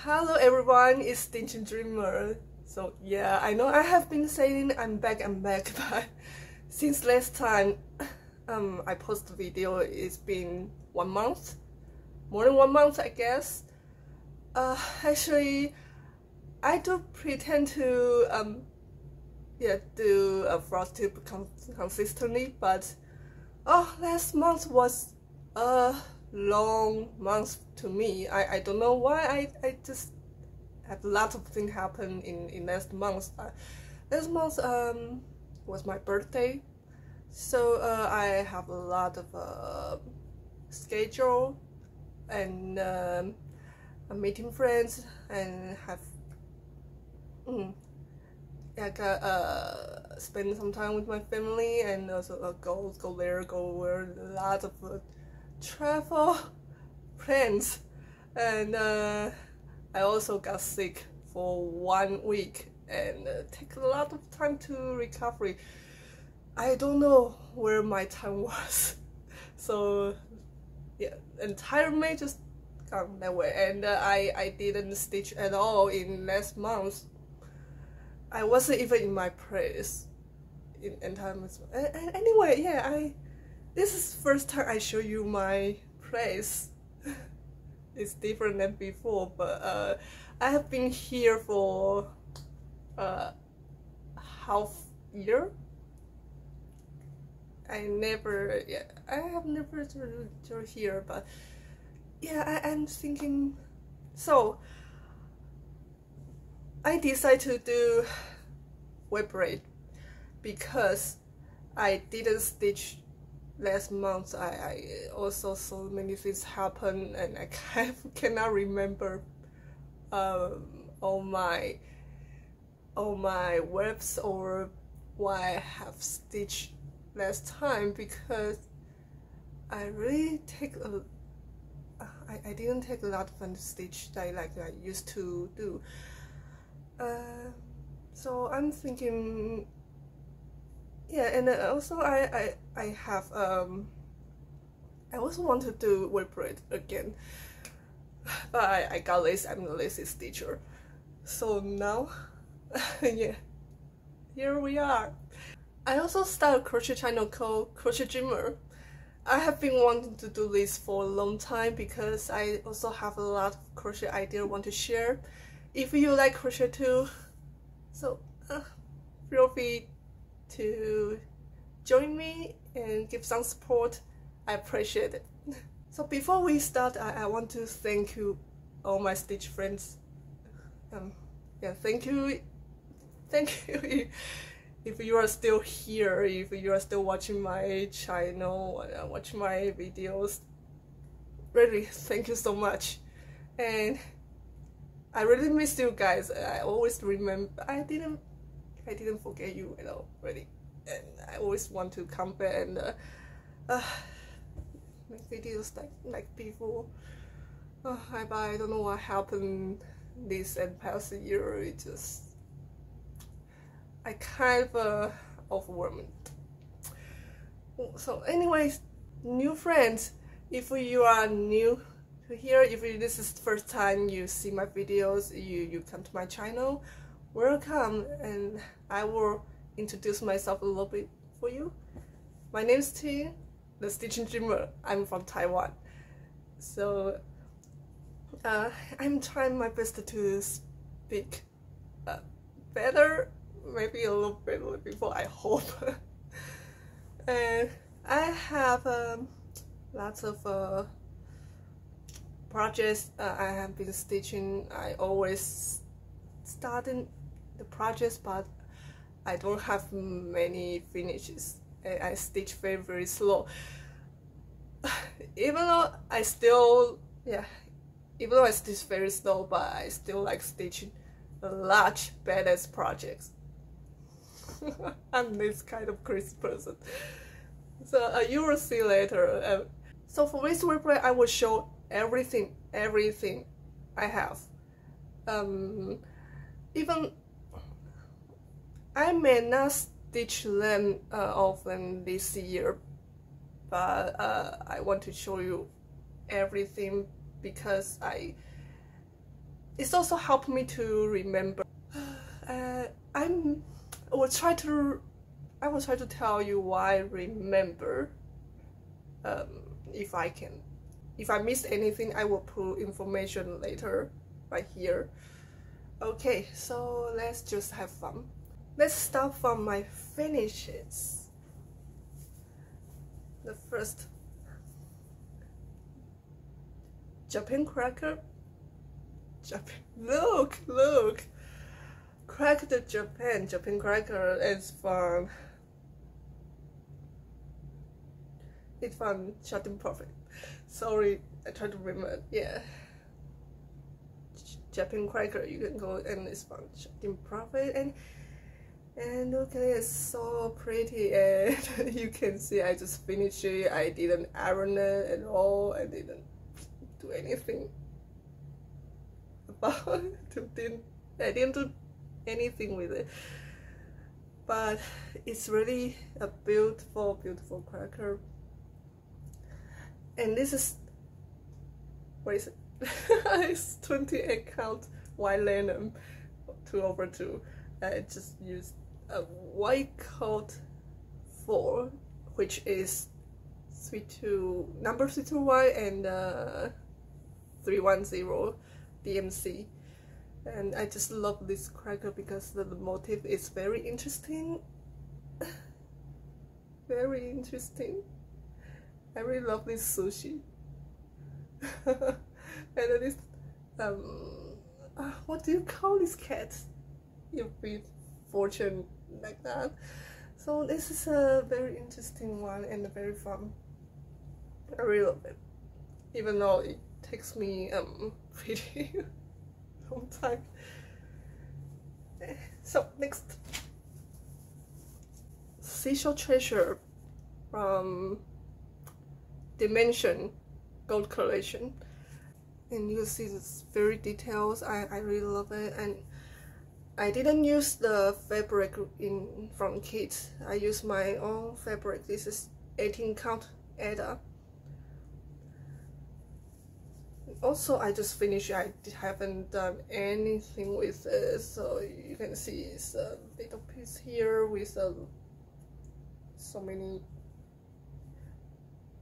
Hello everyone, it's Stingy Dreamer. So yeah, I know I have been saying I'm back, but since last time I posted the video, it's been 1 month, more than 1 month I guess. Actually, I do pretend to do a Flosstube consistently, but last month was a long month to me. I don't know why. I just had a lot of things happen in last month. Last month was my birthday, so I have a lot of schedule and meeting friends and have spend some time with my family, and also go there, a lot of travel plans, and I also got sick for 1 week and take a lot of time to recovery. I don't know where my time was, so yeah, entire May just gone that way, and I didn't stitch at all in last month. I wasn't even in my place in entire month. Anyway, yeah, this is first time I show you my place. It's different than before, but I have been here for half year. I have never to here, but yeah, I'm thinking. So I decided to do WIP because I didn't stitch last month. I also so many things happen, and I kind of cannot remember all my WIPs or what I have stitched last time, because I really I didn't take a lot of fun to stitch like I used to do. So I'm thinking, yeah, and also I have I also want to do WIP again, but I got lazy. I'm a lazy stitcher, so now yeah, here we are. I also started a crochet channel called Crochet Dreamer. I have been wanting to do this for a long time because I also have a lot of crochet ideas I want to share. If you like crochet too, so feel free to join me and give some support. I appreciate it. So before we start, I want to thank you, all my stitch friends. Yeah, thank you if you are still here, if you are still watching my channel, watching my videos. Really, thank you so much. And I really miss you guys. I always remember. I didn't forget you at all, really. And I always want to come back and make videos like before. But I don't know what happened this and past year. It just I kind of overwhelmed. So, anyways, new friends, if you are new here, if this is the first time you see my videos, you come to my channel, welcome, and I will introduce myself a little bit for you. My name is T, the Stitching Dreamer. I'm from Taiwan, so I'm trying my best to speak better, maybe a little bit before, I hope. And I have lots of projects I have been stitching. I always starting the projects, but I don't have many finishes. I stitch very slow. Even though I stitch very slow, but I still like stitching large badass projects. I'm this kind of crazy person. So you will see later. So for this replay, I will show everything I have. Even I may not stitch them all of them this year, but I want to show you everything because it's also helped me to remember. I will try to tell you why I remember. If I can, if I missed anything, I will put information later right here. Okay, so let's just have fun. Let's start from my finishes. The first, Japan cracker. Look, crack the Japan cracker. It's fun. It's fun. Shutting profit. Sorry, I tried to remember. Yeah, Japan cracker. You can go and it's fun. Shutting profit and okay, it's so pretty, and you can see I just finished it. I didn't iron it at all. I didn't do anything about it. I didn't do anything with it, but it's really a beautiful cracker. And this is, what is it? It's 28 count white linen 2/2. I just used a white coat 4, which is number 32Y and 310 DMC. And I just love this cracker because the motif is very interesting. Very interesting. I really love this sushi. And this what do you call this cat? You feed fortune like that. So this is a very interesting one and very fun. I really love it, even though it takes me pretty long time. So next, Seashore Treasure from Dimension Gold Collection, and you see this very details. I really love it, and I didn't use the fabric from kit. I used my own fabric. This is 18 count Ada. Also, I just finished. I haven't done anything with it, so you can see it's a little piece here with so many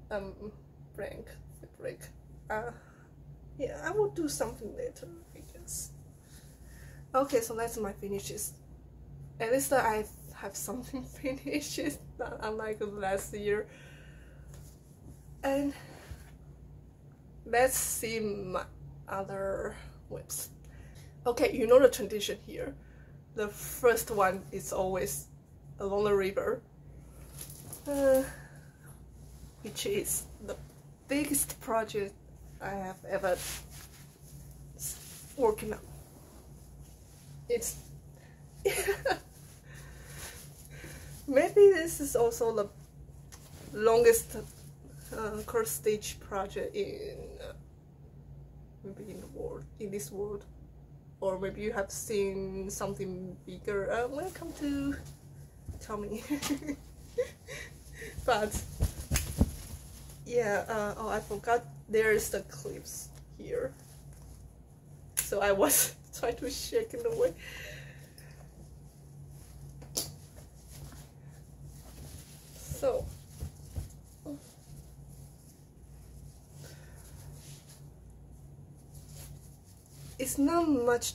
blank fabric. Yeah, I will do something later, I guess. Okay, so that's my finishes. At least I have something finished, unlike last year. And let's see my other WIPs. Okay, you know the tradition here. The first one is always along the river, which is the biggest project I have ever working on. It's maybe this is also the longest cross stitch project maybe in the world, in this world, or maybe you have seen something bigger. Welcome to tell me. But yeah, oh, I forgot there's the clips here, so I was trying to shake in the way. So it's not much,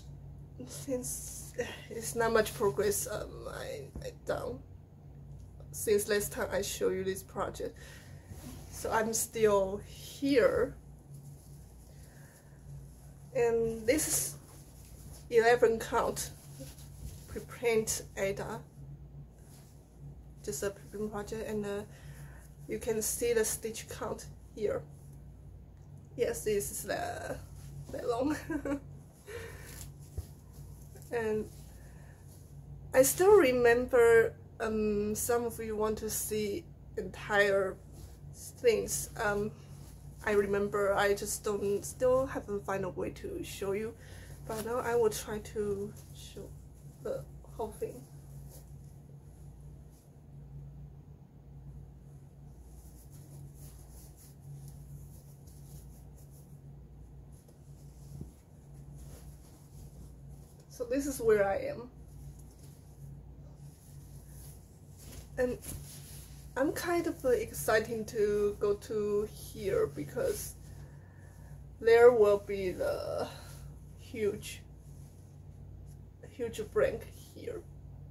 since it's not much progress I done since last time I showed you this project. So I'm still here, and this is 11 count preprint Ada, just a preprint project, and you can see the stitch count here. Yes, this is that long. And I still remember some of you want to see entire things. I remember, I just still haven't found a way to show you, but now I will try to show the whole thing. So this is where I am, and I'm kind of excited to go to here because there will be the huge blank here.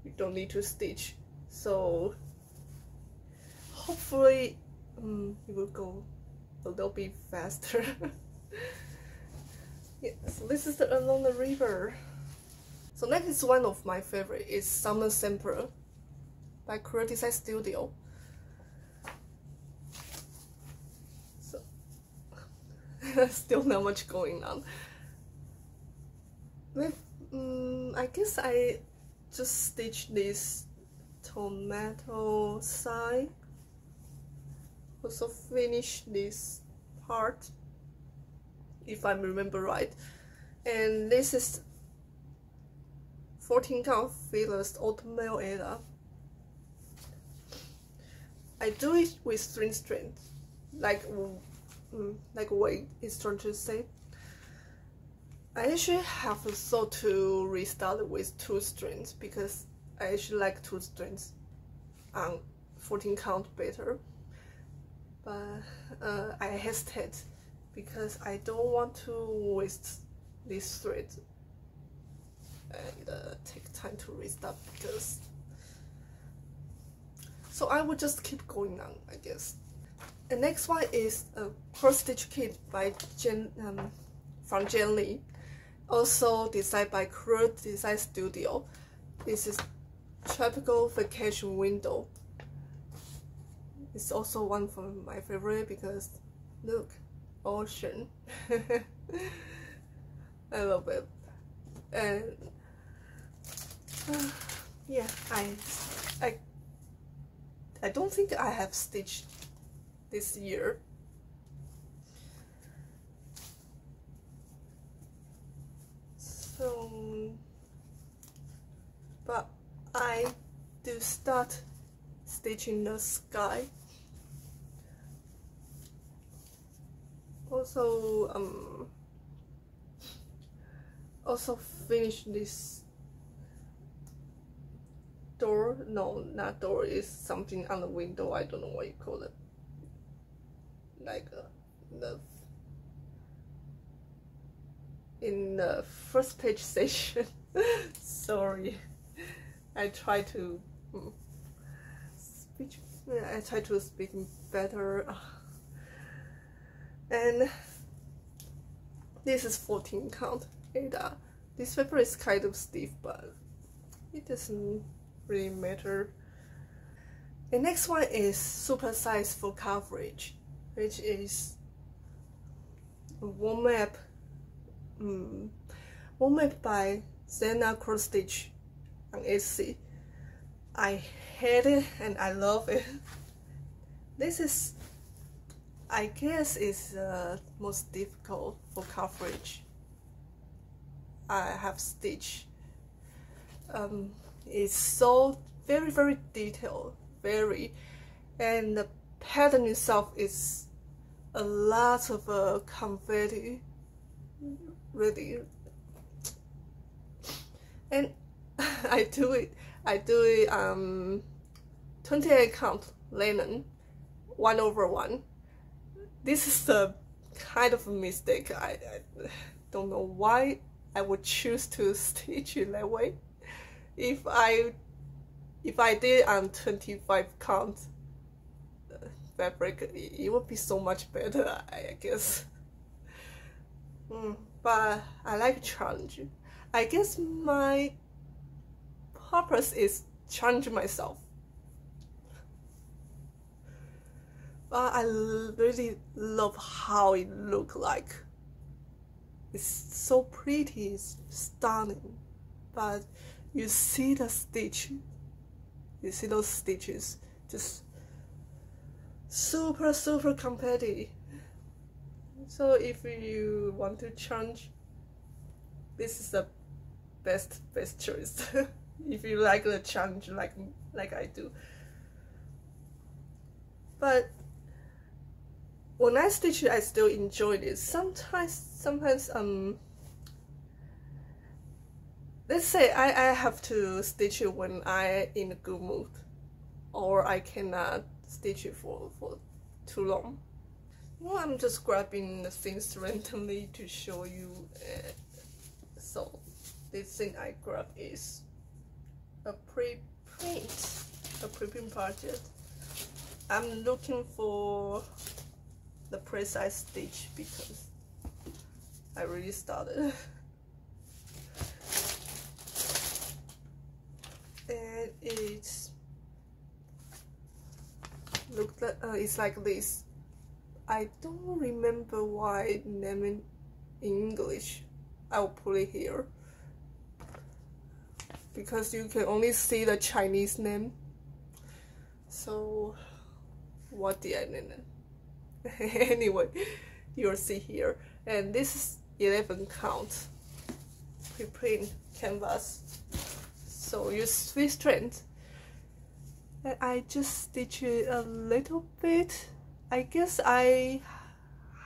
You don't need to stitch, so hopefully it will go a little bit faster. Yeah, so this is the Along the River. So next is one of my favorite, is Summer Sample by Creative Design Studio. So still not much going on. I guess I just stitched this tomato side. Also finish this part, if I remember right. And this is 14 count fillers oatmeal Ada. I do it with 3 strands, like what it's trying to say. I actually have thought to restart with 2 strands because I actually like 2 strands on 14 count better. But I hesitate because I don't want to waste this thread and take time to restart because. So I will just keep going on, I guess. The next one is a cross stitch kit by from Jen Lee, also designed by Creative Design Studio. This is Tropical Vacation Window. It's also one of my favorite because look, ocean. I love it. And yeah, I don't think I have stitched this year. So, but I do start stitching the sky. Also finish this door. No, not door, is something on the window. I don't know what you call it. Like in the first page section. Sorry, I try to speak better. And this is 14 count Ada. This paper is kind of stiff, but it doesn't really matter. The next one is super size full coverage, which is one map by Zena Cross Stitch on Etsy. I hate it and I love it. This is, I guess, is the most difficult for coverage I have stitched. It's so very detailed, and the pattern itself is a lot of confetti, really. And I do it 28 count linen 1/1. This is a kind of a mistake. I don't know why I would choose to stitch it that way. If I did on 25 count fabric, it would be so much better, I guess. But I like challenge. I guess my purpose is challenge myself. But I really love how it looks like. It's so pretty, it's stunning. But you see the stitch, you see those stitches, just super competitive. So if you want to challenge, this is the best choice. If you like the challenge like I do. But when I stitch it, I still enjoy it. Sometimes let's say I have to stitch it when I in a good mood, or I cannot stitch it for too long. Well, I'm just grabbing the things randomly to show you. So this thing I grabbed is a preprint project. I'm looking for the precise stitch because I really started. And it's it's like this. I don't remember why name in English. I'll put it here because you can only see the Chinese name. So what did I name it? Anyway, you'll see here. And this is 11 count preprint canvas. So use 3 strands. And I just stitch it a little bit. I guess I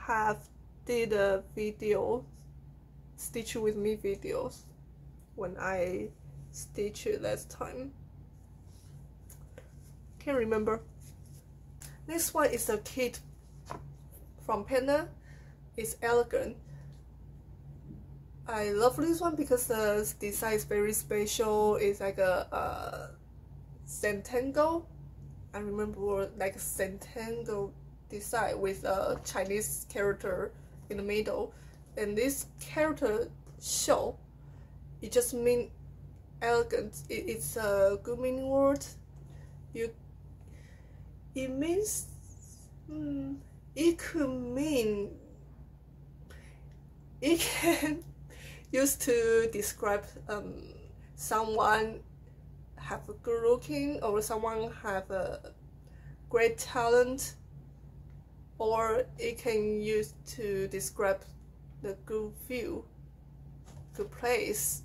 have did a video, stitch with me videos, when I stitched it last time. Can't remember. Next one is a kit from Penna. It's elegant. I love this one because the design is very special. It's like a rectangle. I remember like a rectangle design with a Chinese character in the middle, and this character show, it just means elegant. It's a good meaning word. It means it could mean, it can used to describe someone have a good looking, or someone have a great talent, or it can use to describe the good view, good place.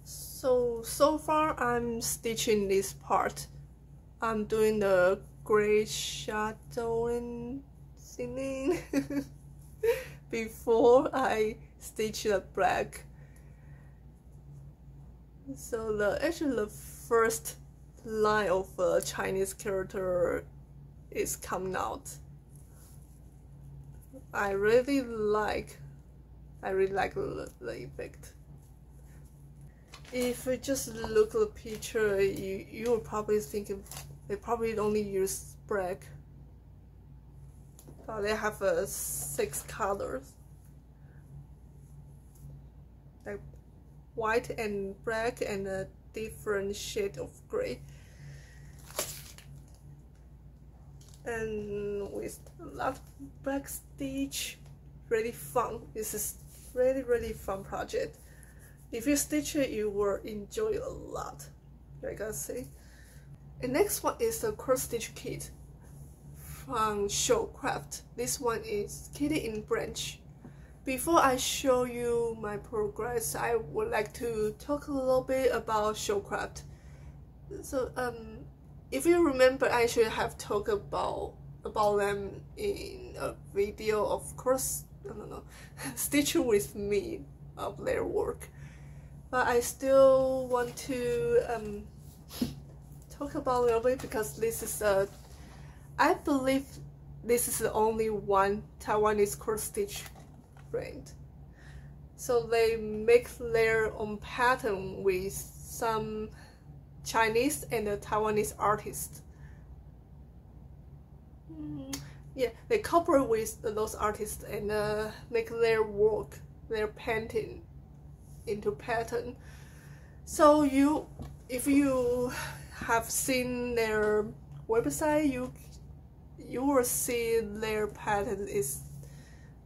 So far I'm stitching this part. I'm doing the gray shadowing thinning before I stitch the black. So actually the first line of a Chinese character is coming out. I really like the effect. If you just look at the picture, you will probably think they probably only use black, but they have 6 colors, like white and black and a different shade of gray, and with a lot of black stitch. Really fun. This is really fun project. If you stitch it, you will enjoy a lot, I gotta say. And next one is the cross stitch kit from Showcraft. This one is kitted in branch. Before I show you my progress, I would like to talk a little bit about Showcraft. So if you remember, I should have talked about them in a video of course, stitch with me of their work. But I still want to talk about a little bit because this is I believe this is the only one Taiwanese cross stitch brand. So they make their own pattern with some Chinese and Taiwanese artists. Yeah, they cooperate with those artists and make their work, their painting into pattern. So if you have seen their website, you will see their pattern is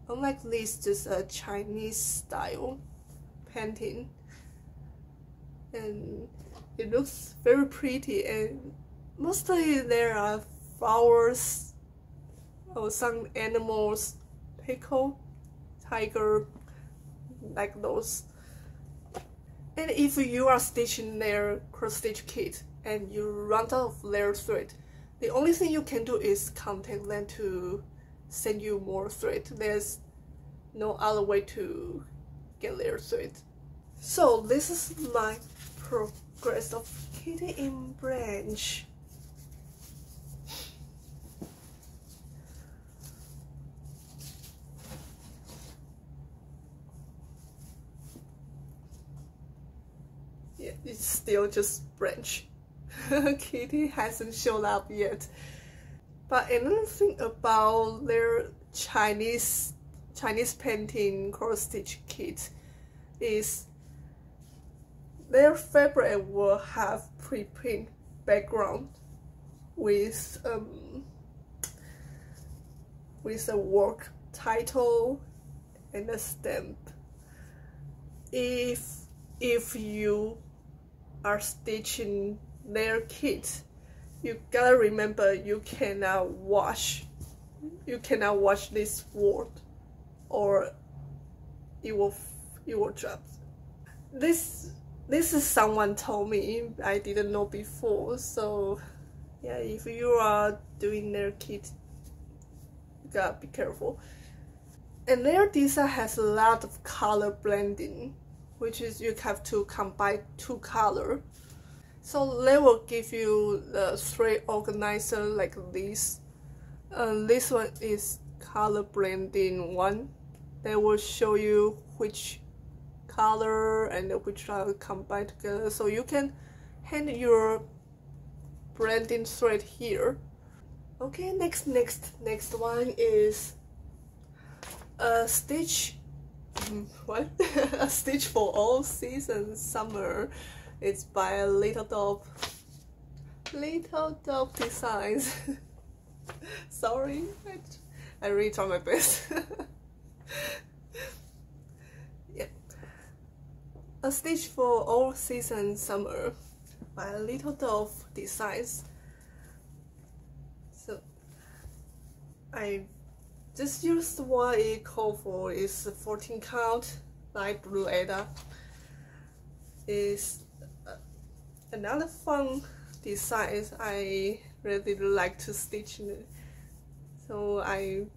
unlike this, just a Chinese style painting, and it looks very pretty, and mostly there are flowers or some animals, peacock, tiger, like those. And if you are stitching their cross stitch kit and you run out of their thread, the only thing you can do is contact them to send you more thread. There's no other way to get their thread. So this is my progress of Kitty in branch. Yeah, it's still just branch. Kitty hasn't shown up yet. But another thing about their Chinese painting cross stitch kit is their fabric will have pre-print background with a work title and a stamp. If you are stitching their kit, you gotta remember you cannot wash this word, or it will drop. This is someone told me, I didn't know before. So yeah, if you are doing their kit, you gotta be careful. And their design has a lot of color blending, which is you have to combine two colors. So they will give you the 3 organizer like this. This one is color blending one. They will show you which color and which color combine together, so you can hang your blending thread here. Okay, next one is a stitch. What? A stitch for all seasons summer. It's by Little Dove Designs. Sorry, I really try my best. Yeah, a stitch for all season summer by Little Dove Designs. So I just used what it called for is 14 count light blue Ada. Is another fun design I really like to stitch in it. So I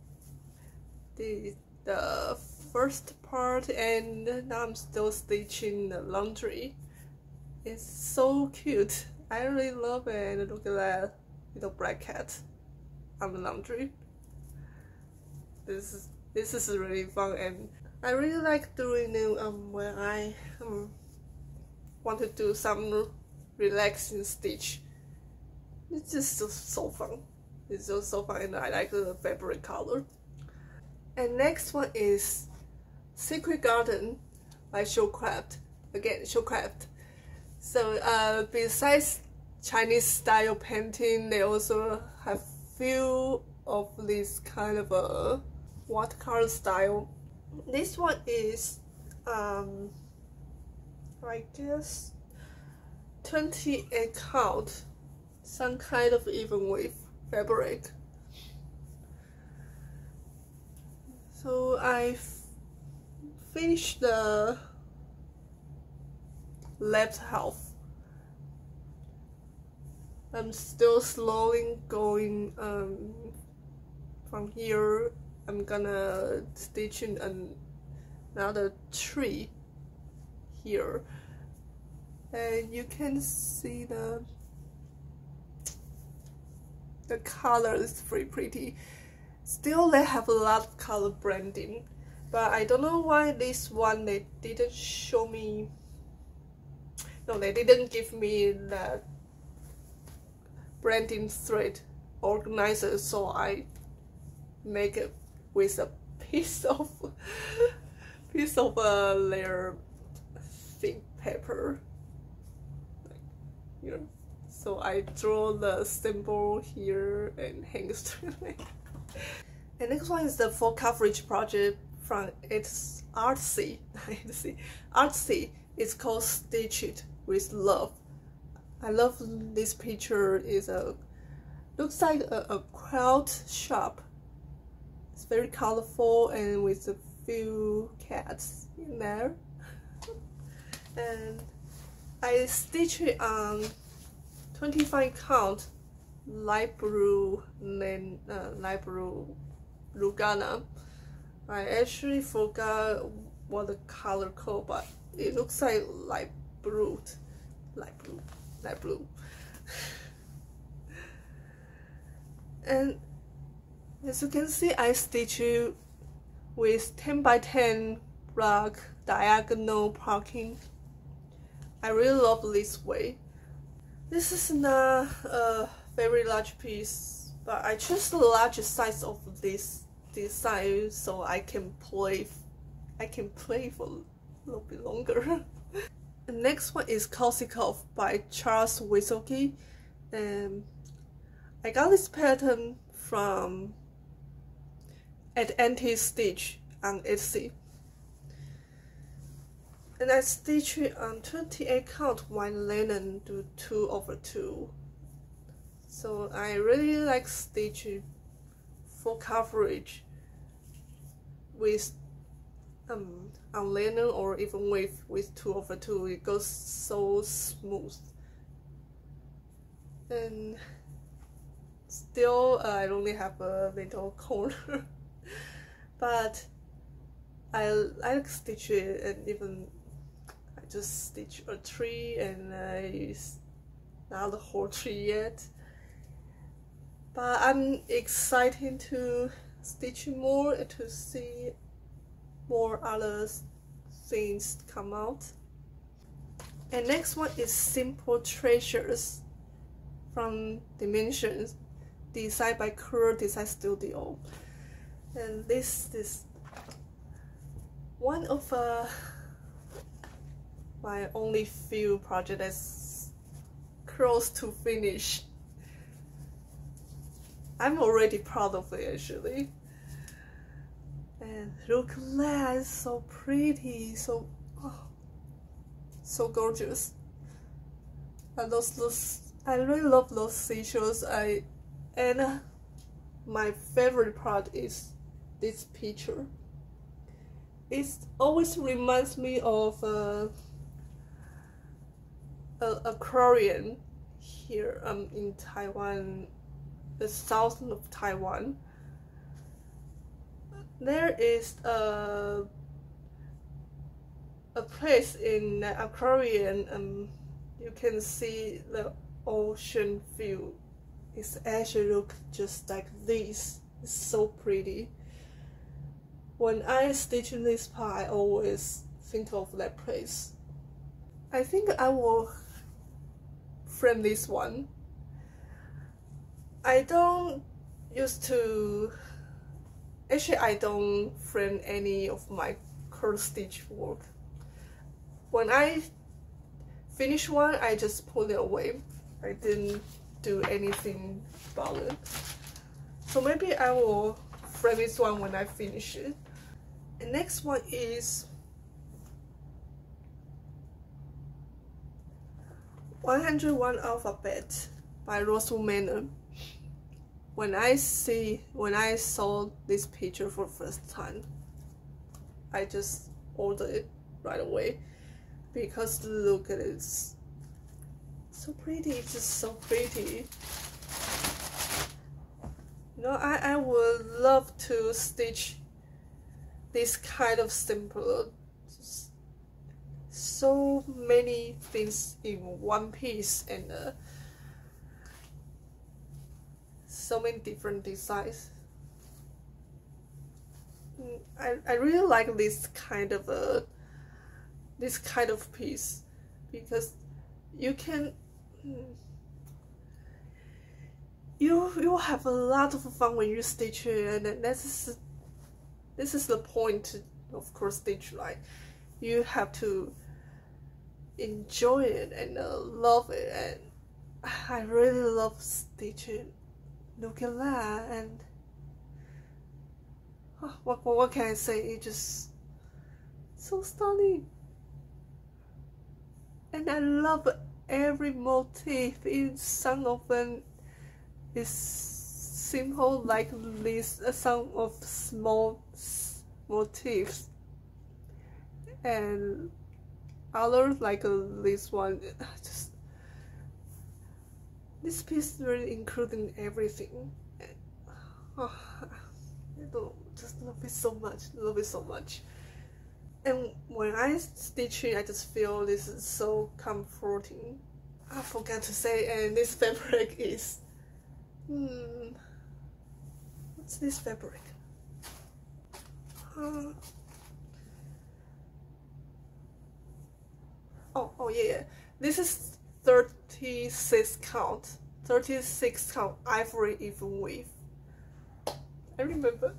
did the first part and now I'm still stitching the laundry. It's so cute. I really love it. And look at that little black cat on the laundry. This is really fun, and I really like doing it when I want to do some relaxing stitch. It's just so fun. It's just so fun, and I like the fabric color. And next one is Secret Garden by Showcraft. Again, Showcraft. So besides Chinese style painting, they also have few of this kind of a watercolor style. This one is I guess 28 count, some kind of even width fabric. So I finished the left half. I'm still slowly going from here. I'm gonna stitch in another tree here, and you can see the color is pretty pretty. Still, they have a lot of color branding, but I don't know why this one they didn't show me. No, they didn't give me that branding thread organizer, so I make it with a piece of layer thick paper, you know. So I draw the symbol here and hang straight. And next one is the full coverage project from its Artsy. Artsy. It's called Stitch It with Love. I love this picture. Is looks like a quilt shop. It's very colorful and with a few cats in there. And I stitched it on 25 count light blue Lugana. I actually forgot what the color code, but it looks like light blue. And as you can see, I stitch it with 10 by 10 block diagonal parking. I really love this way. This is not a very large piece, but I choose the largest size of this design so I can play for a little bit longer. The next one is Kosikov by Charles Wisoki, and I got this pattern from at Anti-Stitch on Etsy. And I stitch it on 28 count white linen to 2/2. So I really like stitching full coverage with on linen or even with 2/2. It goes so smooth. And still I only have a little corner, but I like stitch it, and even I just stitch a tree and it's not the whole tree yet. But I'm excited to stitch more to see more other things come out. And next one is Simple Treasures from Dimensions, designed by Curl Design Studio. And this is one of my only few projects that's close to finish. I'm already proud of it actually. And look at that, it's so pretty, so gorgeous. And I really love those seashells. And my favorite part is this picture. It always reminds me of an aquarium here in Taiwan, the south of Taiwan. There is a place in the aquarium, you can see the ocean view. It actually looks just like this. It's so pretty. When I stitch in this part, I always think of that place. I think I will frame this one. I don't frame any of my curl stitch work. When I finish one, I just put it away. I didn't do anything about it. So maybe I will frame this one when I finish it. The next one is 101 Alphabet by Rose Manor. When I saw this picture for the first time, I just ordered it right away because look at it, it's so pretty. It's just so pretty. You know, I would love to stitch this kind of simple, so many things in one piece, and so many different designs. I really like this kind of piece because you can you have a lot of fun when you stitch it, and this is the point of cross stitch. Like, you have to enjoy it and love it, and I really love stitching. Look at that, and what can I say? It's just so stunning, and I love every motif. Some of them is simple like this, some of small motifs, and others like this one. Just this piece really including everything. I just love it so much. And when I stitch it, I just feel this is so comforting. I forgot to say, and this fabric is, what's this fabric? Oh yeah, this is 36 count, 36 count ivory even width. I remember.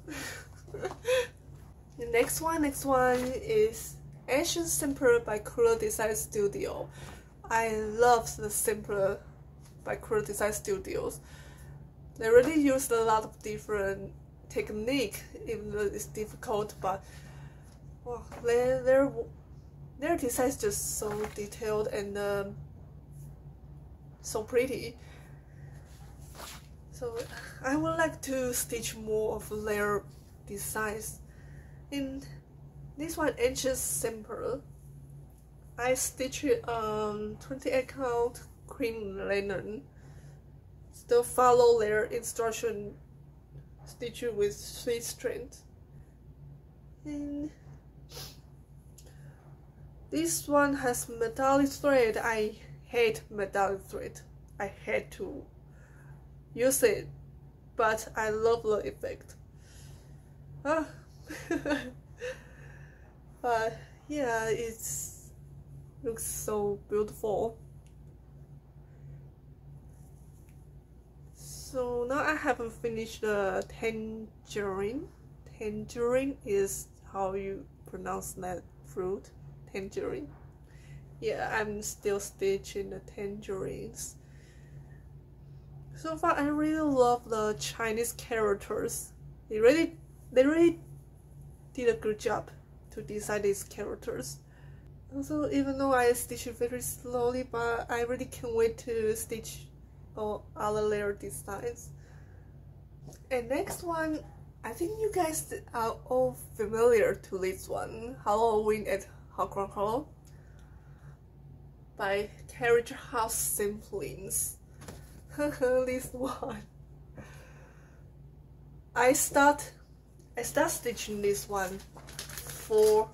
The next one is Ancient Simpler by Cruel Design Studio. I love the Simpler by Cruel Design Studios. They really use a lot of different technique, even though it's difficult, but well, their design is just so detailed and so pretty. So I would like to stitch more of their designs. In this one, Ancient Simpler, I stitched 28 count cream linen. Still follow their instruction, stitch it with 3 strands. And this one has metallic thread. I hate metallic thread. I hate to use it, but I love the effect. But yeah, it looks so beautiful. So now I haven't finished the tangerine. Tangerine is how you pronounce that fruit. Tangerine. Yeah, I'm still stitching the tangerines. So far, I really love the Chinese characters. They really did a good job to design these characters. Also, even though I stitch it very slowly, but I really can't wait to stitch all other layer designs. And next one, I think you guys are all familiar to this one, Halloween at Hawkron Hall by Carriage House Simplings. This one, I start stitching this one 4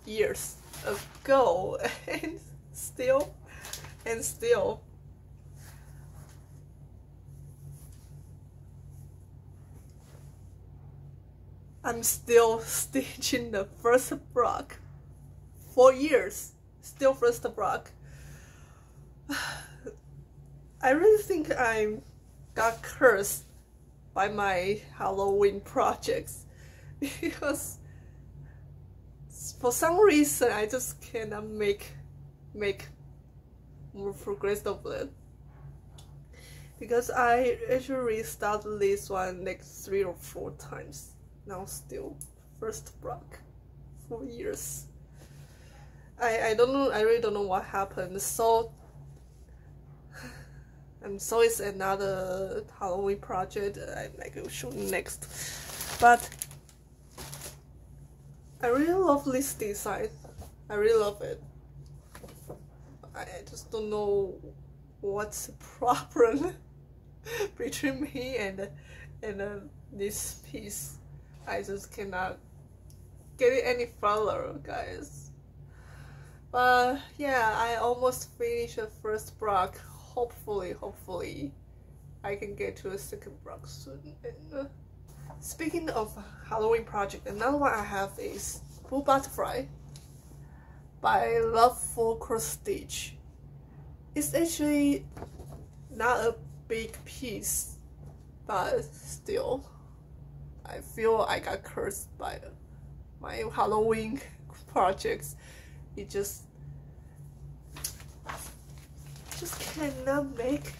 years ago, and still I'm still stitching the first block. 4 years, still first block. I really think I got cursed by my Halloween projects, because for some reason I just cannot make more progress of it. Because I actually restarted this one like 3 or 4 times. Now still first block. 4 years. I don't know. I really don't know what happened. So it's another Halloween project I will show next. But I really love this design. I really love it. I just don't know what's the problem between me and this piece. I just cannot get it any further, guys. But yeah, I almost finished the first block. Hopefully I can get to a second block soon. And speaking of Halloween project, another one I have is Blue Butterfly by Love for Cross Stitch. It's actually not a big piece, but still I feel I got cursed by my Halloween projects. It just cannot make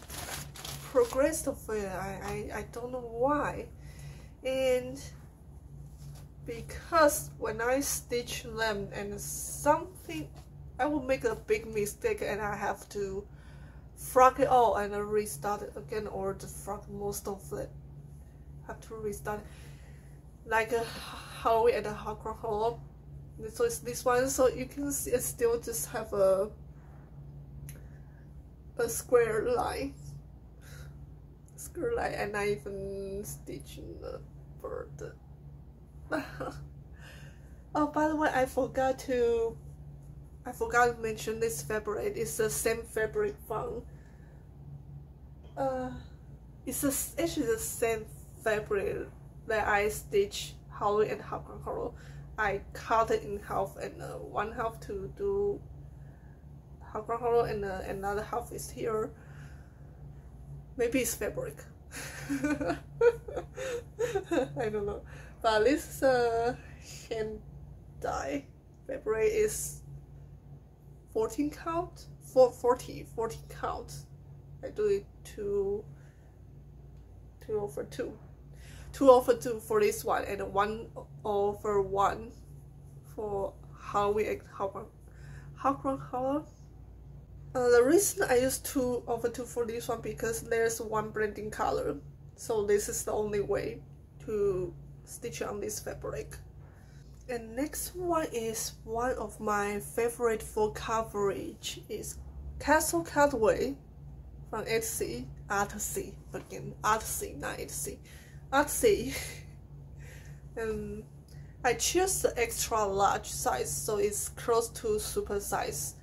progress of it. I don't know why. And because when I stitch them and something, I will make a big mistake and I have to frog it all and restart it again, or just frog most of it. Have to restart it. Like a Halloween at the Hawkron Hall. So it's this one, so you can see it still just have a square line. And I even stitching the bird. Oh, by the way, I forgot to mention this fabric. It's the same fabric from actually the same fabric that I stitch Halloween and Hawkrown Horror. I cut it in half, and one half to do Hawkrown Horror, and another half is here. Maybe it's fabric. I don't know. But this hand dye fabric is 14 count, 40 count. I do it 2 over 2 for this one, and 1 over 1 for Halloween and Hawkrown Horror. The reason I use 2 over 2 for this one because there's one blending color, so this is the only way to stitch on this fabric. And next one is one of my favorite for coverage is Castle Cutaway from Etsy, Artsy, again Artsy, not Etsy, Artsy. And I choose the extra large size, so it's close to super size.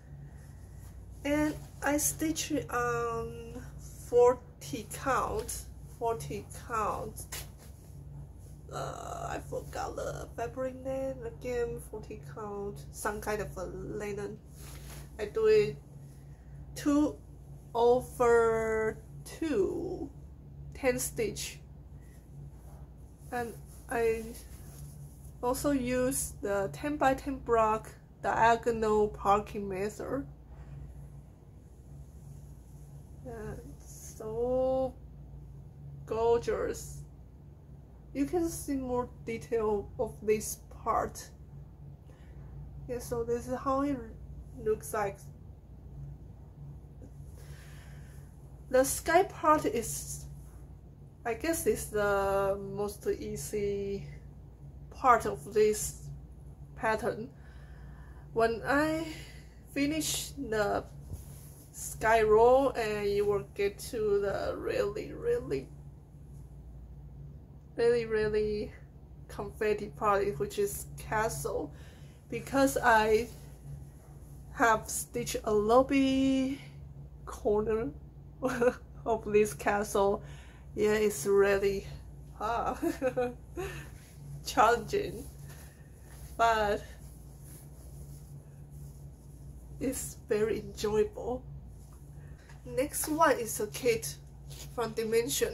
And I stitch it on 40 count. I forgot the fabric name again. 40 count, some kind of a linen. I do it 2 over 2, 10 stitch, and I also use the 10 by 10 block diagonal parking method. So gorgeous. You can see more detail of this part. Yeah, so this is how it looks like. The sky part is, I guess, is the most easy part of this pattern. When I finish the sky roll, and you will get to the really confetti part, which is castle, because I have stitched a lobby corner of this castle. Yeah, it's really challenging, but it's very enjoyable. Next one is a kit from Dimension,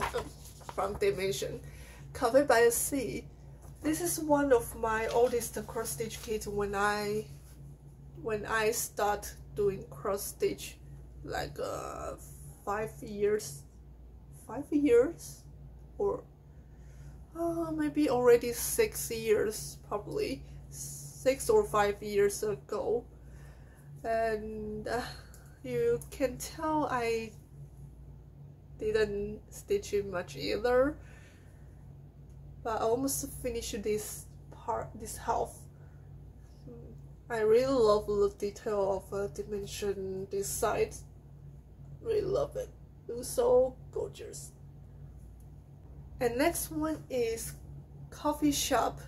Covered by the Sea. This is one of my oldest cross stitch kits when I start doing cross stitch, like 5 years, or maybe already 6 years, probably 6 or 5 years ago. And you can tell I didn't stitch it much either, but I almost finished this half. I really love the detail of Dimension this side. Really love it. It was so gorgeous. And next one is Coffee Shop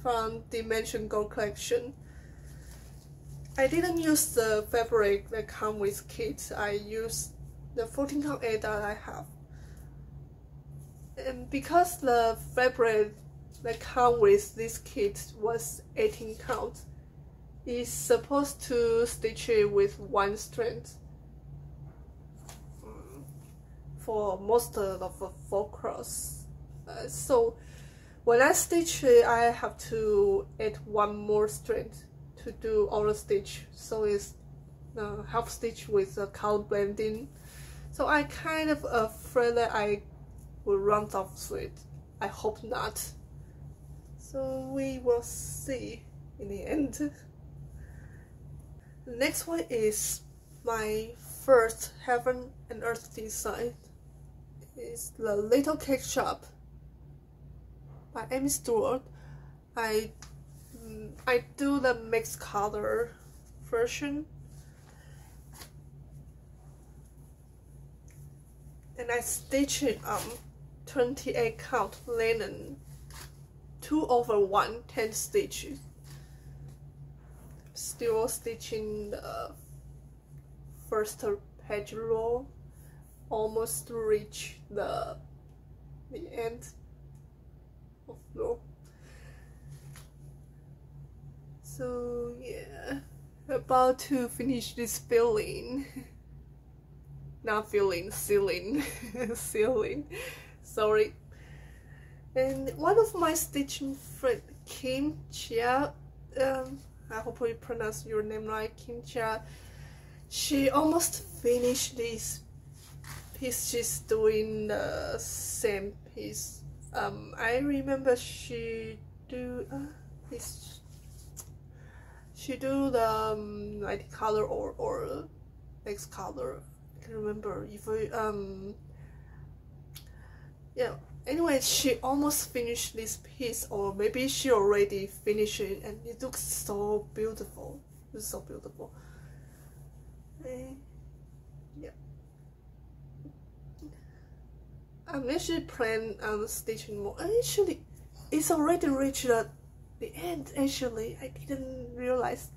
from Dimension Gold Collection. I didn't use the fabric that come with kits. I used the 14 count A that I have. And because the fabric that come with this kit was 18 count, it's supposed to stitch it with 1 strand for most of the 4 cross. So when I stitch it, I have to add 1 more strand to do all the stitch, so it's half stitch with the color blending. So I kind of afraid that I will run off it. I hope not. So we will see in the end. The next one is my first Heaven and Earth design. It's the Little Cake Shop by Amy Stewart. I do the mixed color version, and I stitch it on 28 count linen, 2 over 1, 10 stitches. still stitching the first page row, almost reach the end of row. So yeah, about to finish this filling. Not filling, sealing. Sealing, sorry. And one of my stitching friend, Kim Chia, I hope I pronounce your name right, Kim Chia, she almost finished this piece. She's doing the same piece. I remember she do this. She do the light color or next color. I can't remember if I yeah. Anyway, she almost finished this piece, or maybe she already finished it, and it looks so beautiful. It's so beautiful. Yeah. I'm actually planning on stitching more. Actually, it's already reached the end. Actually, I didn't realize.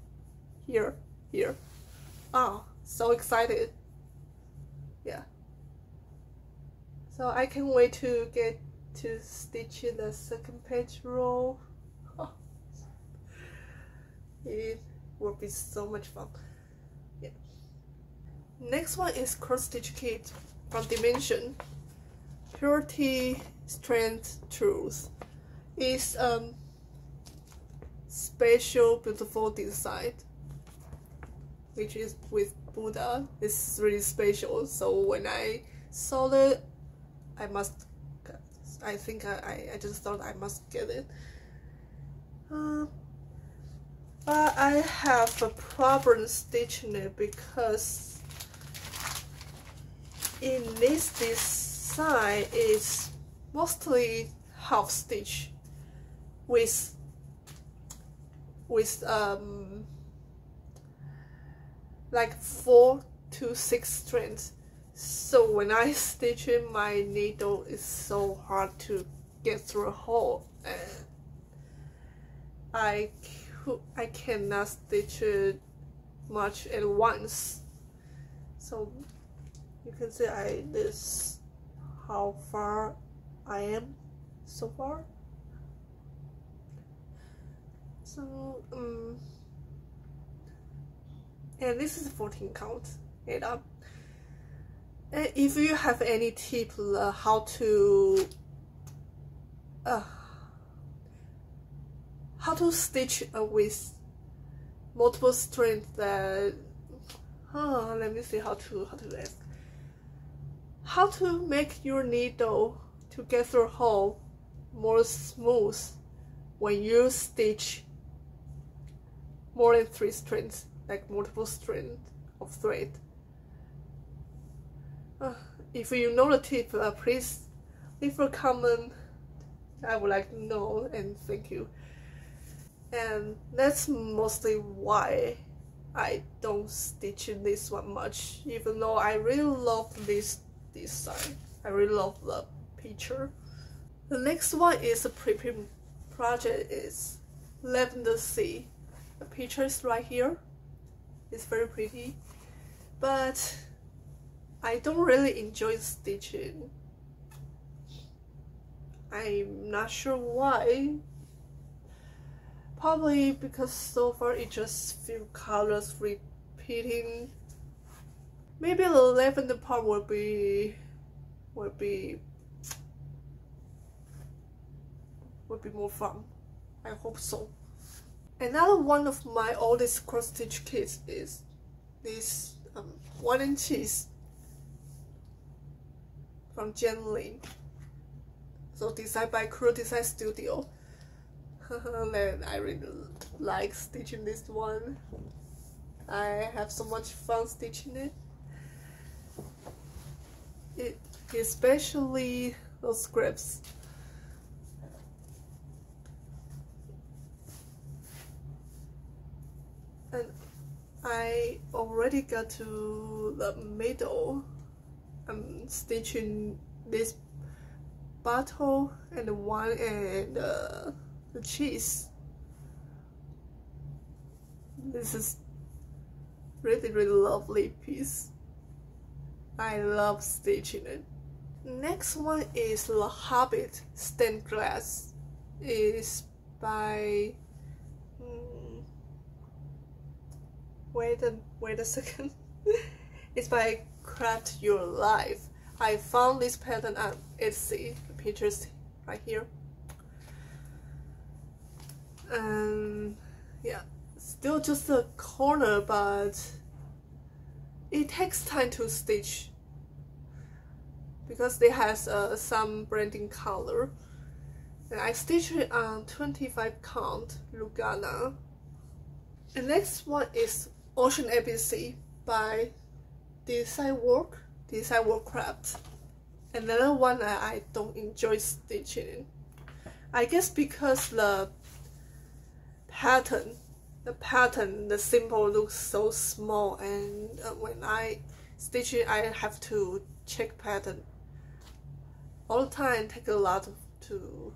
Here. Oh, so excited. Yeah. So I can't wait to get to stitch the second page row. Oh, it will be so much fun. Yeah. Next one is cross stitch kit from Dimension. Purity Strength Truth. It's special beautiful design, which is with Buddha. It's really special. So when I saw it, I think I just thought I must get it. But I have a problem stitching it because in this design is mostly half stitch with like 4 to 6 strands. So when I stitch it, my needle is so hard to get through a hole, and I cannot stitch it much at once. So you can see this how far I am so far. So and this is 14 count. And if you have any tip how to stitch with multiple strands, that let me see how to ask. How to make your needle to get through a hole more smooth when you stitch more than 3 strands, like multiple strands of thread. If you know the tip, please leave a comment. I would like to know, and thank you. And that's mostly why I don't stitch this one much, even though I really love this design. I really love the picture. The next one is a prepping project. Is Lavender Sea. The picture is right here. It's very pretty, but I don't really enjoy stitching. I'm not sure why. Probably because so far it just few colors repeating. Maybe the lavender part will be more fun. I hope so. Another one of my oldest cross stitch kits is this 1 inch from Jen Lin. So designed by Cruel Design Studio. And I really like stitching this one. I have so much fun stitching it. Especially those scraps. And I already got to the middle. I'm stitching this bottle and the wine and the cheese. This is really lovely piece. I love stitching it. Next one is The Hobbit stained glass. Is by wait a second. It's by Craft Your Life. I found this pattern on Etsy. The pictures right here. And yeah, still just a corner, but it takes time to stitch because it has some branding color. And I stitched it on 25 count Lugana. The next one is Ocean ABC by Design Work Craft. Another one that I don't enjoy stitching. I guess because the symbol looks so small, and when I stitch it, I have to check pattern all the time. Take a lot to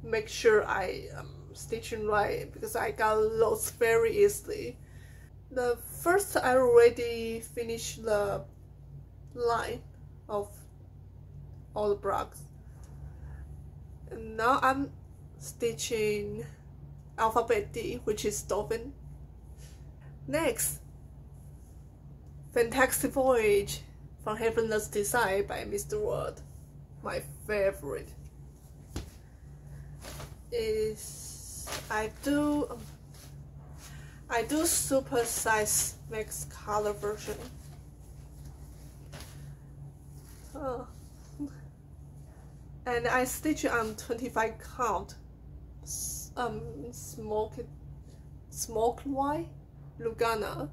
make sure I am stitching right, because I got lost very easily. The first, I already finished the line of all the blocks, and now I'm stitching alphabet D, which is dolphin. Next, Fantastic Voyage from Heavenless Design by Mr. Wood. My favorite is I do super size mixed color version. And I stitch on 25 count smoked white Lugana.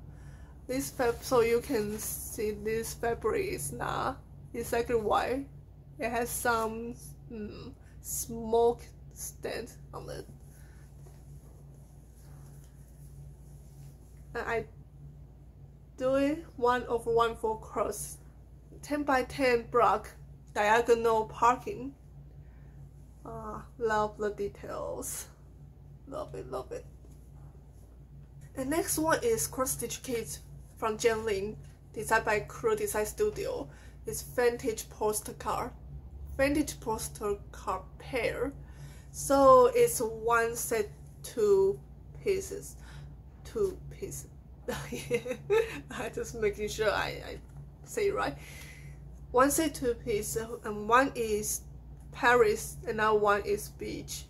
This so you can see this fabric is not exactly white. It has some smoke stain on it. And I do it 1/1/4 cross, 10 by 10 block diagonal parking. Love the details. Love it. The next one is cross stitch kit from Jen Lin, designed by Crew Design Studio. It's vintage postcard pair. So it's one set, two pieces. I just making sure I say it right. One set, two pieces, and one is Paris, and now one is beach.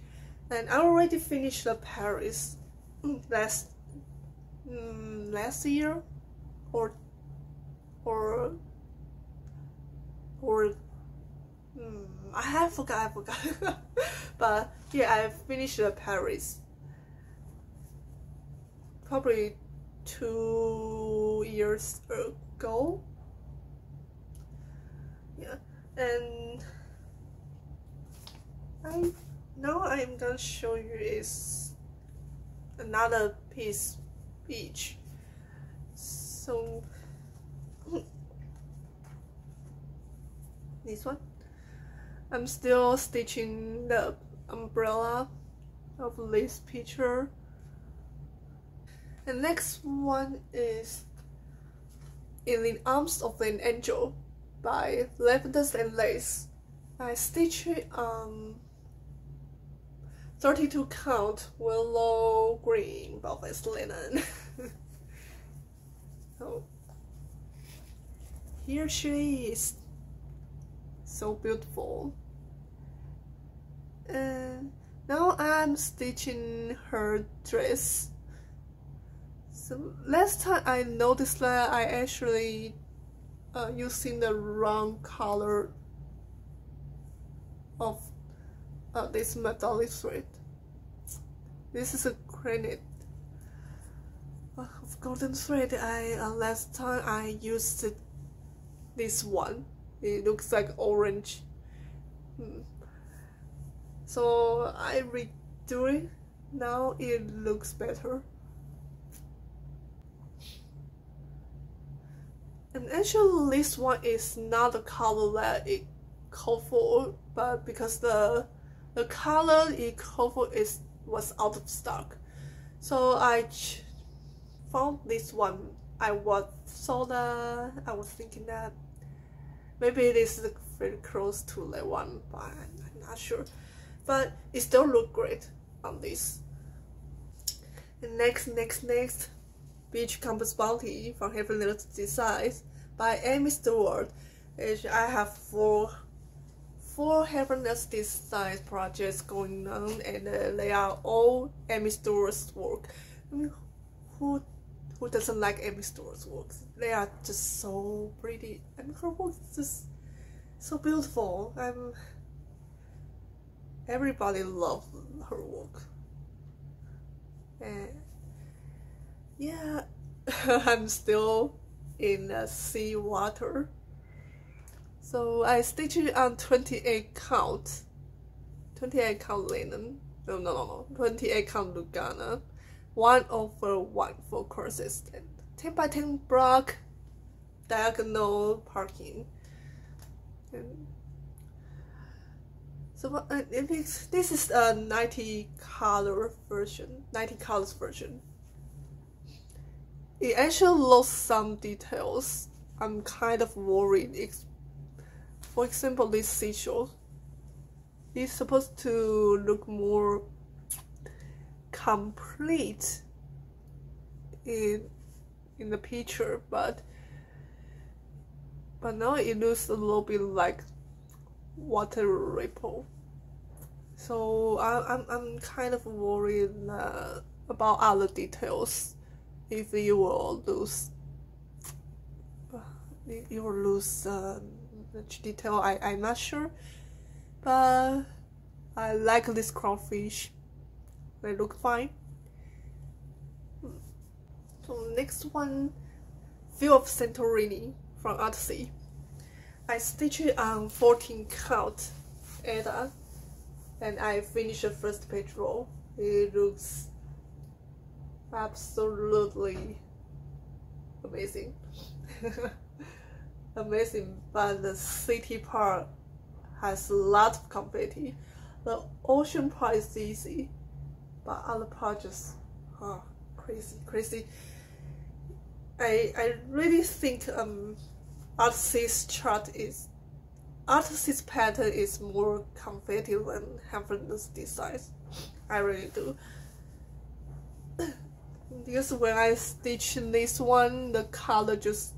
And I already finished the Paris last year, or I forgot. But yeah, I finished the Paris probably 2 years ago. Yeah, and now I'm gonna show you is another piece each. So this one, I'm still stitching the umbrella of this picture. The next one is In the Arms of an Angel by Lavenders and Lace. I stitched it on 32 count willow green velvet linen. So here she is, so beautiful. And now I'm stitching her dress. So last time I noticed that I actually using the wrong color of this metallic thread. This is a granite of golden thread. Last time I used this one. It looks like orange. So I redo it. Now it looks better. And actually this one is not the color that it called for, but because the color it called for was out of stock, so I found this one, I was thinking that maybe it is very close to the one, but I'm not sure. But it still looks great on this. And next, Beach Compass Bounty from Heavenly Designs by Amy Stewart. And I have four Heavenly Designs projects going on, and they are all Amy Stewart's work. I mean, who doesn't like Amy Stewart's work? They are just so pretty, and her work is just so beautiful. Everybody loves her work. And yeah, I'm still in the sea water. So I stitched it on 28 count linen. No, 28 count Lugana, 1/1 for corsets, and 10 by 10 block diagonal parking. And so this is a 90 colors version. It actually lost some details. I'm kind of worried. For example, this seashell is supposed to look more complete in the picture, but now it looks a little bit like water ripple. So I'm kind of worried about other details. If you will lose which detail, I'm not sure, but I like this crawfish. They look fine. So next one, View of Santorini from Artsy. I stitched it on 14 count Ada, and I finished the first page row. It looks absolutely amazing. Amazing, but the city part has a lot of confetti. The ocean part is easy, but other part just crazy. I really think Artsy's pattern is more confetti than Heavenly Designs. I really do. Because when I stitch this one, the color just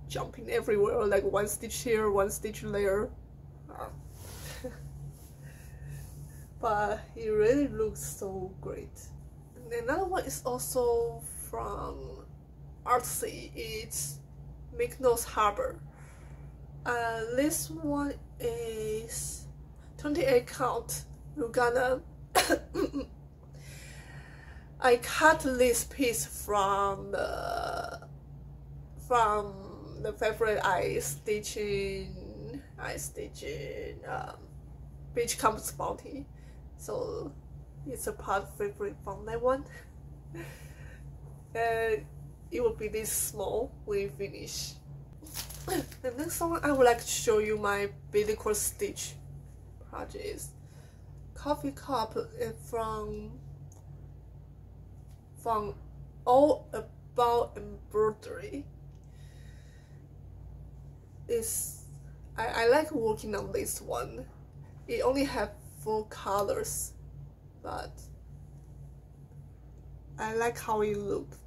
jumping everywhere, like one stitch here, one stitch there. But it really looks so great. And another one is also from Artsy. It's Mykonos Harbor. This one is 28 count Lugana. I cut this piece from the fabric I stitch in Beach Compass Bounty, so it's a part fabric from that one. And it will be this small when you finish. The next one I would like to show you my biblical stitch project is coffee cup from All About Embroidery. I like working on this one. It only have 4 colors, but I like how it looks.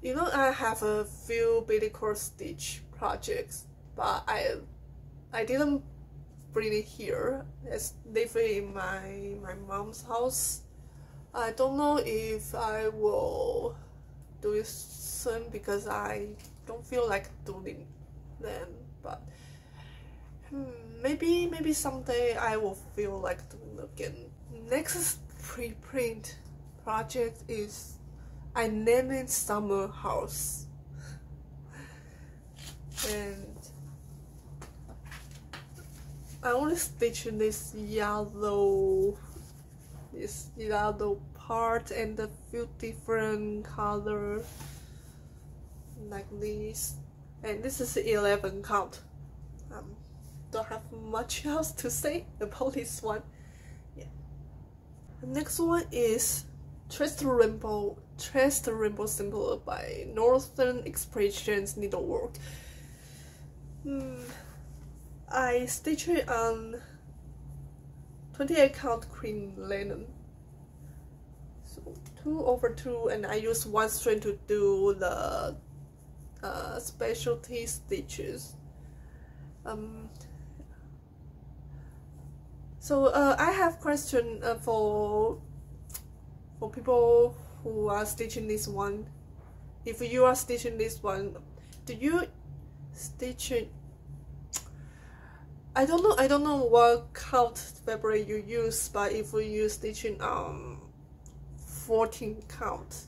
You know, I have a few biblical stitch projects, but I didn't bring it here. It's living in my mom's house. I don't know if I will do it soon because I don't feel like doing them, but maybe someday I will feel like doing it again. Next preprint project is I named it Summer House, and I only stitched this yellow part and a few different colors like this, and this is 11 count. Don't have much else to say about this one. Yeah. The next one is Traced Rainbow Symbol by Northern Expressions Needlework. I stitched it on 28 count cream linen. So 2/2, and I use 1 string to do the specialty stitches. So I have question for people who are stitching this one. If you are stitching this one, do you stitch it? I don't know what count fabric you use, but if you stitching 14 count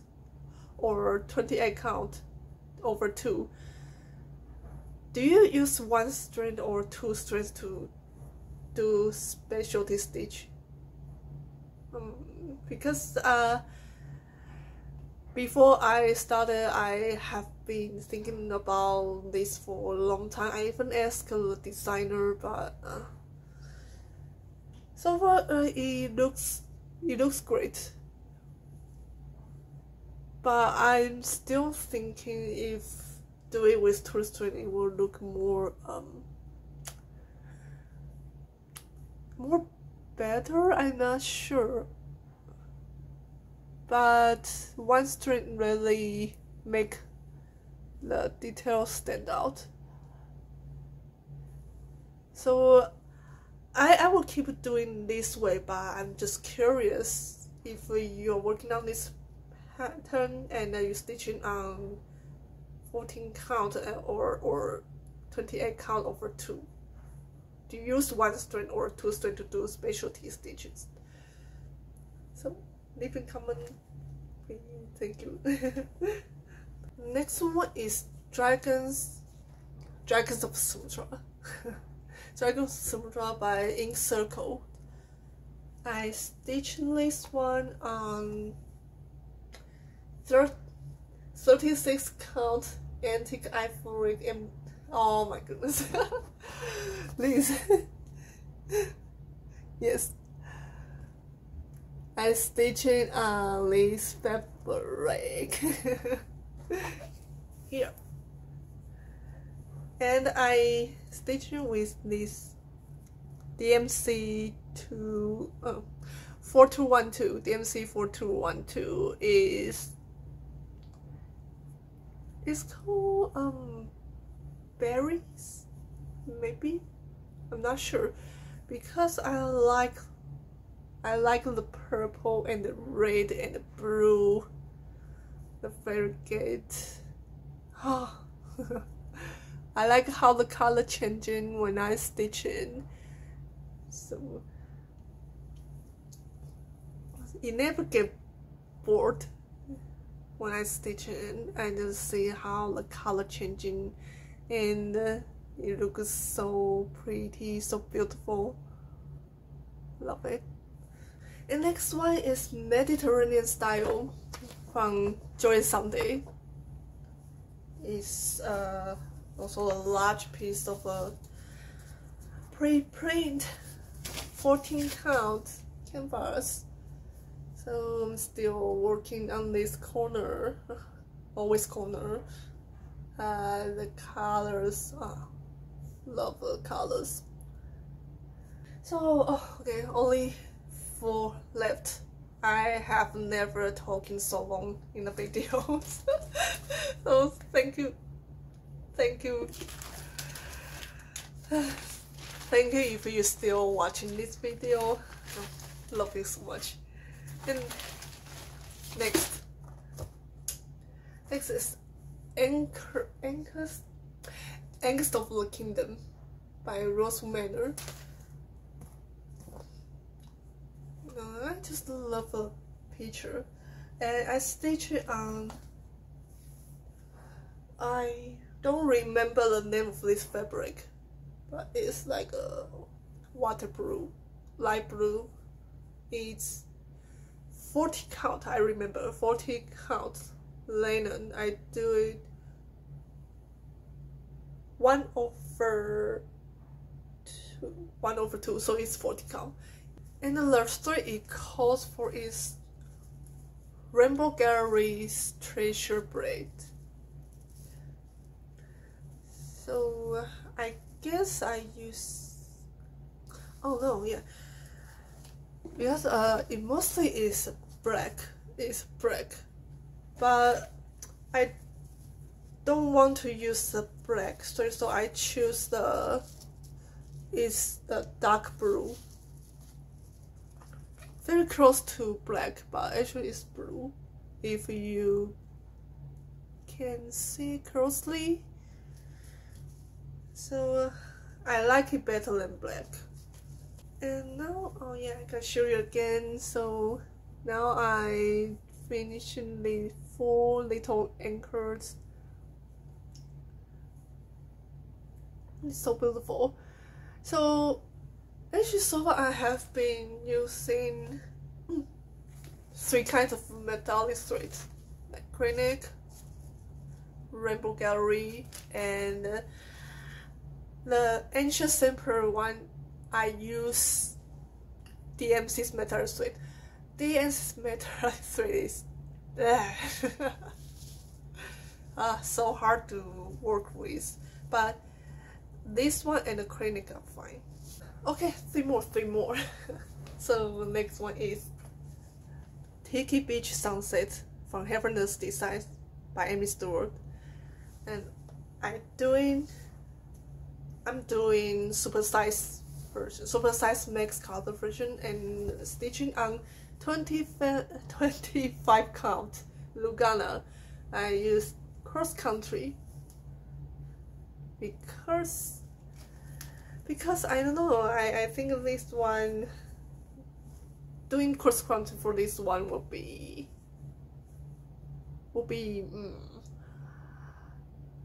or 28 count over 2, do you use 1 string or 2 strings to do specialty stitch? Because before I started, I have been thinking about this for a long time. I even asked the designer, but so far it looks great. But I'm still thinking if do it with 2 string, it will look more better. I'm not sure. But 1 string really make the details stand out. So I will keep doing this way, but I'm just curious if you're working on this pattern and you're stitching on 14 count or 28 count over 2. Do you use 1 string or 2 string to do specialty stitches? So leave a comment. Thank you. Next one is Dragons of Sumatra. Dragons of Sumatra by Ink Circle. I stitched this one on 36 count antique ivory and oh my goodness. Please. Yes. I stitched on this fabric here, and I stitched with this DMC 4212. DMC 4212 is called berries, maybe, I'm not sure, because I like the purple and the red and the blue, the variegated. Oh, I like how the color changing when I stitch in. So you never get bored when I stitch in and just see how the color changing, and it looks so pretty, so beautiful. Love it. And next one is Mediterranean Style from Joy Sunday. It's also a large piece of a pre-print 14 count canvas. So I'm still working on this corner, always corner. The colors, love the colors. So okay, only 4 left. I have never talking so long in the videos. So thank you thank you if you're still watching this video. Love you so much. And next is Angst of the Kingdom by Rose Manor. I just love the picture, and I stitched it on, I don't remember the name of this fabric, but it's like a water blue, light blue. It's 40 count, I remember, 40 count linen. I do it 1/2, so it's 40 count. And the thread it calls for is Rainbow Gallery's treasure braid. So I guess I use, oh no, yeah, because it mostly is black, but I don't want to use the black, so I choose the dark blue, very close to black, but actually it's blue if you can see closely. So I like it better than black. And now, oh yeah, I can show you again. So now I finishing the 4 little anchors. It's so beautiful. So actually so far I have been using 3 kinds of metallic thread, like acrylic, Rainbow Gallery, and the ancient simpler one I use DMC's metallic thread. DMC's metallic thread is so hard to work with, but this one and the acrylic are fine. Okay, 3 more. So the next one is Tiki Beach Sunset from Heavenless Designs by Amy Stewart, and I'm doing supersize version, supersize max color version, and stitching on 25 count Lugana. I use cross country because I don't know, I think this one, doing cross country for this one will be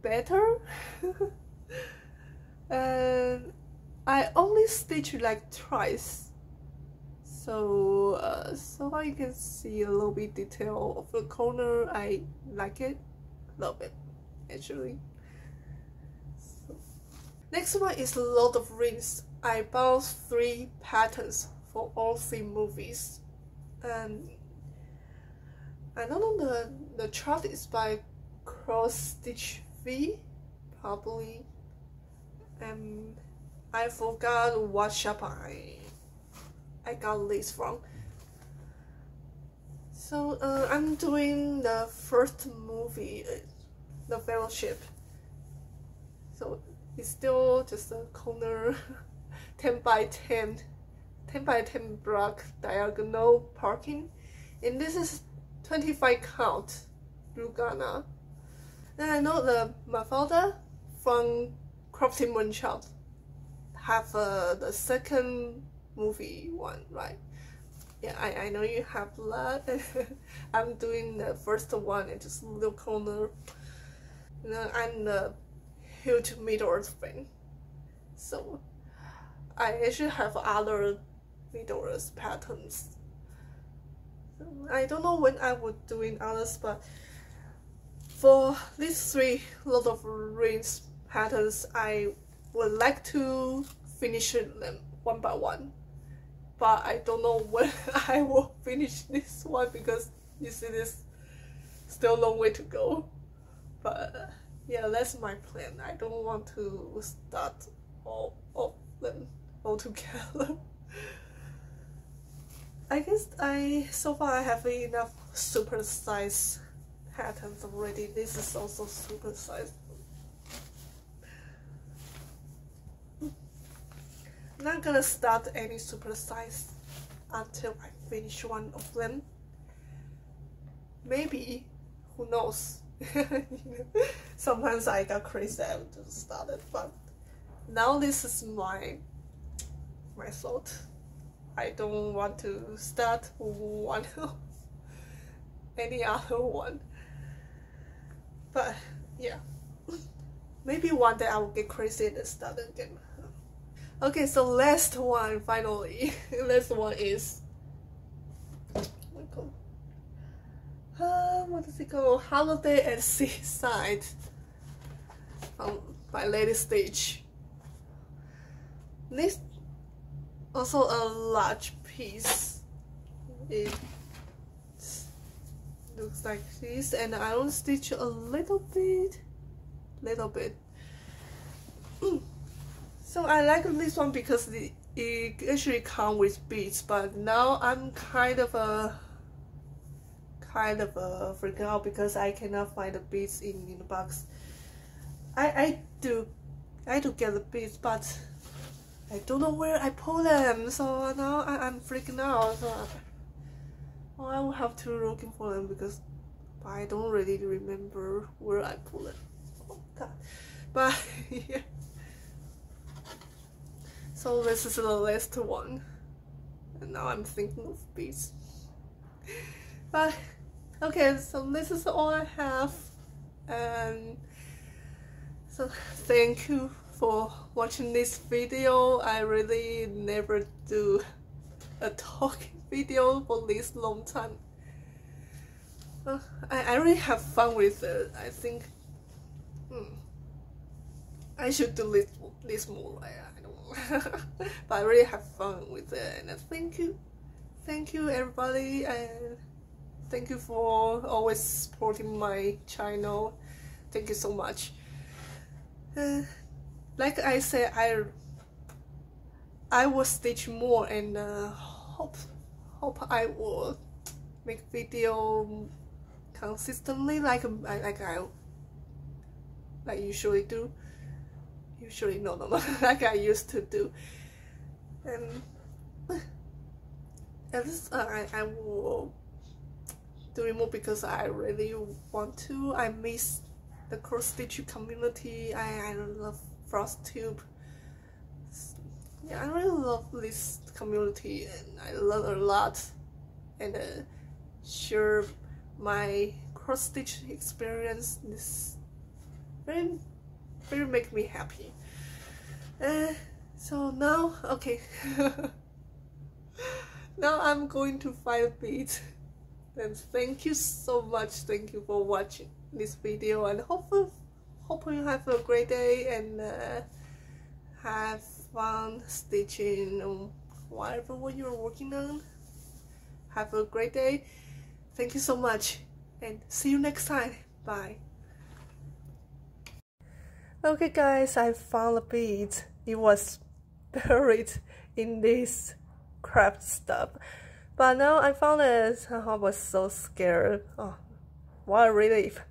better. And I only stitch like twice, so I can see a little bit detail of the corner. I like it, love it actually. So, next one is a lot of rings. I bought 3 patterns for all 3 movies, and I don't know, the chart is by Cross Stitch V probably. I forgot what shop I got this from. So I'm doing the first movie, The Fellowship. So it's still just a corner 10 by 10 block diagonal parking, and this is 25 count Lugana. Then I know the Mafalda from Crafting Moonshot have the second movie one, right? Yeah, I know you have that. I'm doing the first one and just little corner. You know, I'm the huge Middle Earth fan, so I actually have other Middle Earth patterns. So I don't know when I would doing others, but for these 3 lot of rings patterns, I would like to finish them one by one, but I don't know when I will finish this one because you see this still a long way to go. But yeah, that's my plan. I don't want to start all of them all together. I guess so far I have enough super size patterns already. This is also super size. I'm not gonna start any super size until I finish one of them. Maybe, who knows? Sometimes I got crazy I would just start it, but now this is my thought. I don't want to start one any other one, but yeah, maybe one day I will get crazy and start again. Okay, so last one, finally. Last one is what does it called? Holiday at Seaside from my latest stitch. This also a large piece. It's looks like this, and I don't stitch a little bit. So I like this one because it actually comes with beads, but now I'm kind of freaking out because I cannot find the beads in the box. I do get the beads, but I don't know where I put them, so now I'm freaking out. So I will have to looking for them because I don't really remember where I put them. Oh god. But yeah. So this is the last one, and now I'm thinking of beads. But okay, so this is all I have, and so thank you for watching this video. I really never do a talking video for this long time. I really have fun with it. I think I should do this more. I don't know. But I really have fun with it, and thank you everybody, and thank you for always supporting my channel. Thank you so much. Like I said, I will stitch more, and hope I will make video consistently like I usually do. No, like I used to do. And at least I will do it more because I really want to. I miss the cross stitch community. I love Flosstube. Yeah, I really love this community, and I learn a lot, and share my cross stitch experience. This very make me happy. So now, okay. Now I'm going to find beads. And thank you so much. Thank you for watching this video, and hope you have a great day, and have fun stitching or whatever what you're working on. Have a great day. Thank you so much, and see you next time. Bye. Okay guys, I found the beads. It was buried in this craft stuff, but now I found it. I was so scared. Oh, what a relief.